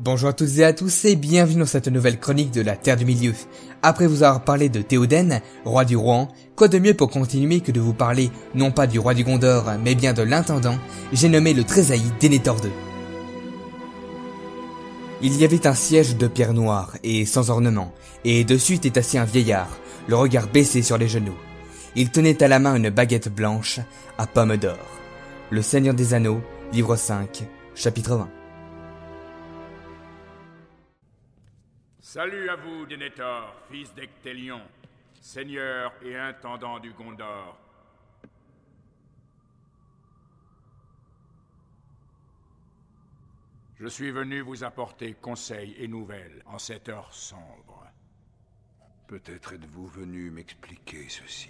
Bonjour à toutes et à tous et bienvenue dans cette nouvelle chronique de la Terre du Milieu. Après vous avoir parlé de Théoden, roi du Rohan, quoi de mieux pour continuer que de vous parler non pas du roi du Gondor mais bien de l'intendant, j'ai nommé le très haï Denethor II. Il y avait un siège de pierre noire et sans ornement, et dessus était assis un vieillard, le regard baissé sur les genoux. Il tenait à la main une baguette blanche à pomme d'or. Le Seigneur des Anneaux, livre 5, chapitre 20. Salut à vous, Denethor, fils d'Ectélion, seigneur et intendant du Gondor. Je suis venu vous apporter conseils et nouvelles en cette heure sombre. Peut-être êtes-vous venu m'expliquer ceci.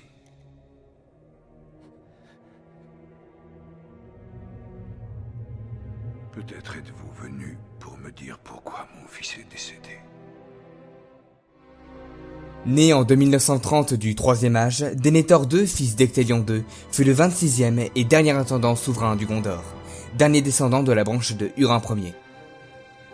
Peut-être êtes-vous venu pour me dire pourquoi mon fils est décédé. Né en 2930 du Troisième Âge, Denethor II, fils d'Ectélion II, fut le 26e et dernier intendant souverain du Gondor, dernier descendant de la branche de Hurin Ier.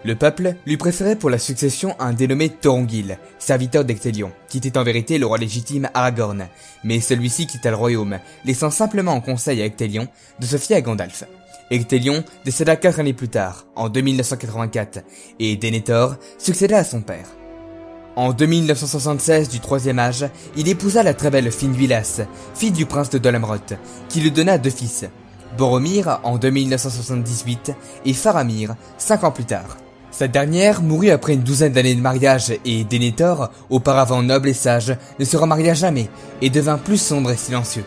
Le peuple lui préférait pour la succession un dénommé Thorongil, serviteur d'Ectélion, qui était en vérité le roi légitime Aragorn, mais celui-ci quitta le royaume, laissant simplement en conseil à Ectélion de se fier à Gandalf. Ectélion décéda 4 années plus tard, en 2984, et Denethor succéda à son père. En 2976 du Troisième Âge, il épousa la très belle Finduilas, fille du prince de Dol Amroth, qui lui donna 2 fils, Boromir en 2978 et Faramir 5 ans plus tard. Cette dernière mourut après une douzaine d'années de mariage et Denethor, auparavant noble et sage, ne se remaria jamais et devint plus sombre et silencieux.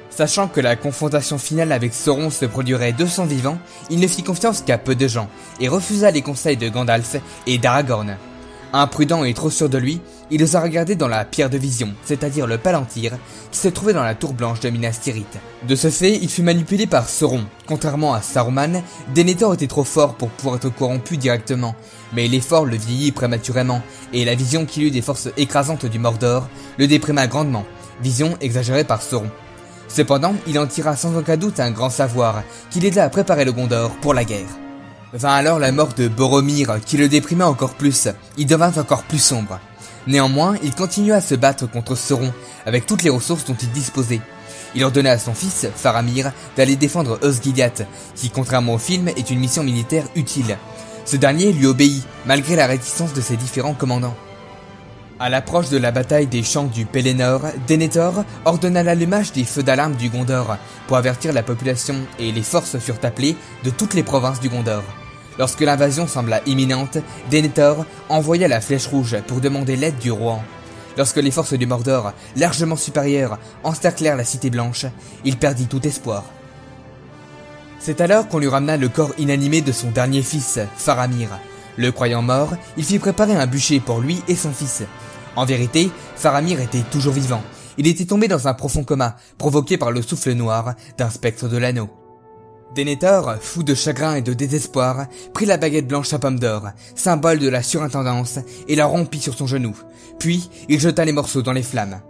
Sachant que la confrontation finale avec Sauron se produirait de son vivant, il ne fit confiance qu'à peu de gens et refusa les conseils de Gandalf et d'Aragorn. Imprudent et trop sûr de lui, il osa regarder dans la pierre de vision, c'est-à-dire le Palantir, qui se trouvait dans la tour blanche de Minas Tirith. De ce fait, il fut manipulé par Sauron. Contrairement à Saruman, Denethor était trop fort pour pouvoir être corrompu directement, mais l'effort le vieillit prématurément, et la vision qu'il eut des forces écrasantes du Mordor le déprima grandement, vision exagérée par Sauron. Cependant, il en tira sans aucun doute un grand savoir, qui l'aida à préparer le Gondor pour la guerre. Vint alors la mort de Boromir, qui le déprima encore plus, il devint encore plus sombre. Néanmoins, il continua à se battre contre Sauron, avec toutes les ressources dont il disposait. Il ordonna à son fils, Faramir, d'aller défendre Osgiliath, qui contrairement au film est une mission militaire utile. Ce dernier lui obéit, malgré la réticence de ses différents commandants. À l'approche de la bataille des champs du Pelennor, Denethor ordonna l'allumage des feux d'alarme du Gondor, pour avertir la population et les forces furent appelées de toutes les provinces du Gondor. Lorsque l'invasion sembla imminente, Denethor envoya la Flèche Rouge pour demander l'aide du Rohan. Lorsque les forces du Mordor, largement supérieures, encerclèrent la Cité Blanche, il perdit tout espoir. C'est alors qu'on lui ramena le corps inanimé de son dernier fils, Faramir. Le croyant mort, il fit préparer un bûcher pour lui et son fils. En vérité, Faramir était toujours vivant. Il était tombé dans un profond coma, provoqué par le souffle noir d'un spectre de l'anneau. Denethor, fou de chagrin et de désespoir, prit la baguette blanche à pomme d'or, symbole de la surintendance, et la rompit sur son genou. Puis, il jeta les morceaux dans les flammes.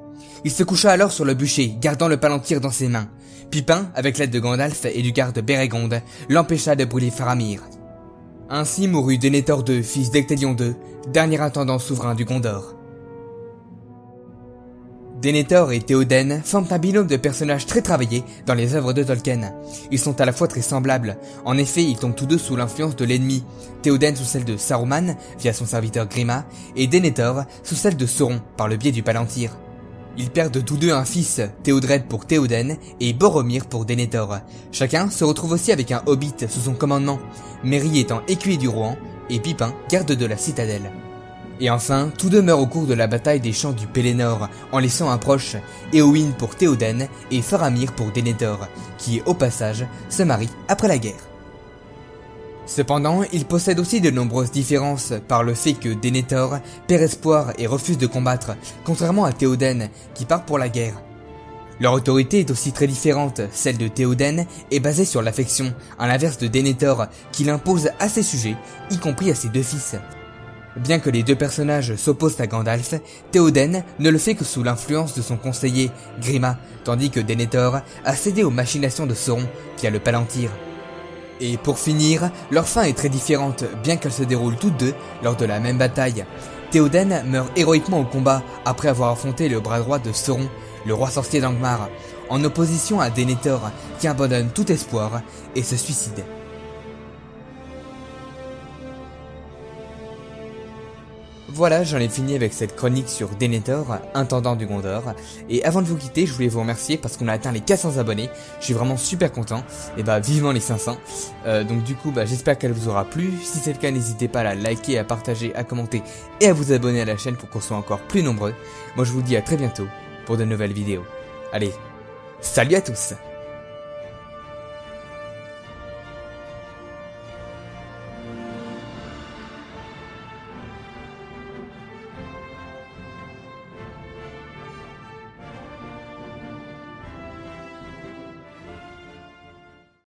Il se coucha alors sur le bûcher, gardant le Palantir dans ses mains. Pippin, avec l'aide de Gandalf et du garde Bérégonde, l'empêcha de brûler Faramir. Ainsi mourut Denethor II, fils d'Ectélion II, dernier intendant souverain du Gondor. Denethor et Théoden forment un binôme de personnages très travaillés dans les œuvres de Tolkien. Ils sont à la fois très semblables. En effet, ils tombent tous deux sous l'influence de l'ennemi. Théoden sous celle de Saruman, via son serviteur Grima, et Denethor sous celle de Sauron, par le biais du Palantir. Ils perdent tous deux un fils, Théodred pour Théoden et Boromir pour Denethor. Chacun se retrouve aussi avec un hobbit sous son commandement, Merry étant écuyer du Rohan et Pippin garde de la citadelle. Et enfin, tous deux meurent au cours de la bataille des champs du Pelennor, en laissant un proche, Éowyn pour Théoden et Faramir pour Denethor, qui, au passage, se marie après la guerre. Cependant, ils possèdent aussi de nombreuses différences par le fait que Denethor perd espoir et refuse de combattre, contrairement à Théoden, qui part pour la guerre. Leur autorité est aussi très différente, celle de Théoden est basée sur l'affection, à l'inverse de Denethor, qui l'impose à ses sujets, y compris à ses 2 fils. Bien que les 2 personnages s'opposent à Gandalf, Théoden ne le fait que sous l'influence de son conseiller, Grima, tandis que Denethor a cédé aux machinations de Sauron via le Palantir. Et pour finir, leur fin est très différente, bien qu'elles se déroulent toutes deux lors de la même bataille. Théoden meurt héroïquement au combat après avoir affronté le bras droit de Sauron, le roi sorcier d'Angmar, en opposition à Denethor qui abandonne tout espoir et se suicide. Voilà, j'en ai fini avec cette chronique sur Denethor, intendant du Gondor. Et avant de vous quitter, je voulais vous remercier parce qu'on a atteint les 400 abonnés. Je suis vraiment super content. Et vivement les 500. Donc du coup, j'espère qu'elle vous aura plu. Si c'est le cas, n'hésitez pas à la liker, à partager, à commenter et à vous abonner à la chaîne pour qu'on soit encore plus nombreux. Moi, je vous dis à très bientôt pour de nouvelles vidéos. Allez, salut à tous!